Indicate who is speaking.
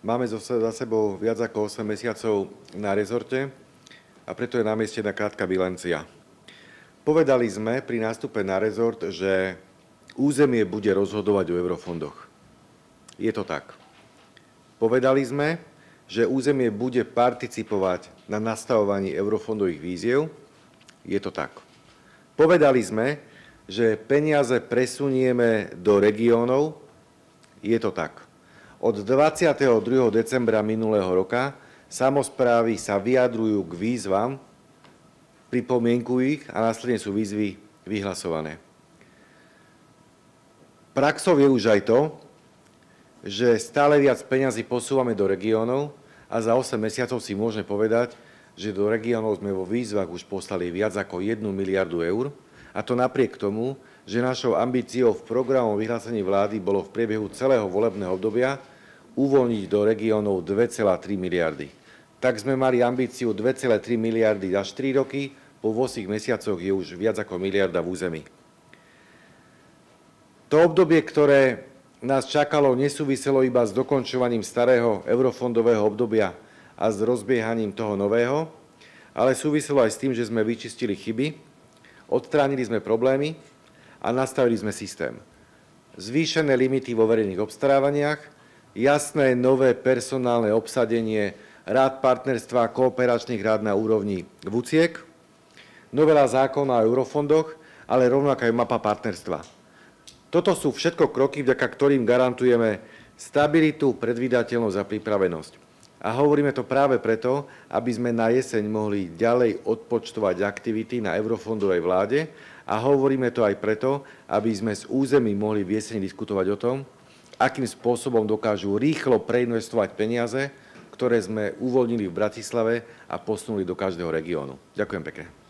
Speaker 1: Máme za sebou viac ako 8 mesiacov na rezorte a preto je na mieste jedna krátka bilancia. Povedali sme pri nástupe na rezort, že územie bude rozhodovať o eurofondoch. Je to tak. Povedali sme, že územie bude participovať na nastavovaní eurofondových víziev. Je to tak. Povedali sme, že peniaze presunieme do regiónov. Je to tak. Od 22. decembra minulého roka samosprávy sa vyjadrujú k výzvam, pripomienkujú ich a následne sú výzvy vyhlasované. Praxou je už aj to, že stále viac peňazí posúvame do regiónov a za 8 mesiacov si môžeme povedať, že do regiónov sme vo výzvach už poslali viac ako 1 miliardu eur, a to napriek tomu, že našou ambíciou v programovom vyhlásení vlády bolo v priebehu celého volebného obdobia uvoľniť do regiónov 2,3 miliardy. Tak sme mali ambíciu 2,3 miliardy za 4 roky, po 8 mesiacoch je už viac ako miliarda v území. To obdobie, ktoré nás čakalo, nesúviselo iba s dokončovaním starého eurofondového obdobia a s rozbiehaním toho nového, ale súviselo aj s tým, že sme vyčistili chyby, odstránili sme problémy a nastavili sme systém. Zvýšené limity vo verejných obstarávaniach, jasné nové personálne obsadenie rád partnerstva a kooperačných rád na úrovni VUCIEK, novela zákona o eurofondoch, ale rovnako aj mapa partnerstva. Toto sú všetko kroky, vďaka ktorým garantujeme stabilitu, predvídateľnosť a pripravenosť. A hovoríme to práve preto, aby sme na jeseň mohli ďalej odpočtovať aktivity na eurofondovej vláde a hovoríme to aj preto, aby sme z území mohli v jeseni diskutovať o tom, akým spôsobom dokážu rýchlo preinvestovať peniaze, ktoré sme uvoľnili v Bratislave a posunuli do každého regiónu. Ďakujem pekne.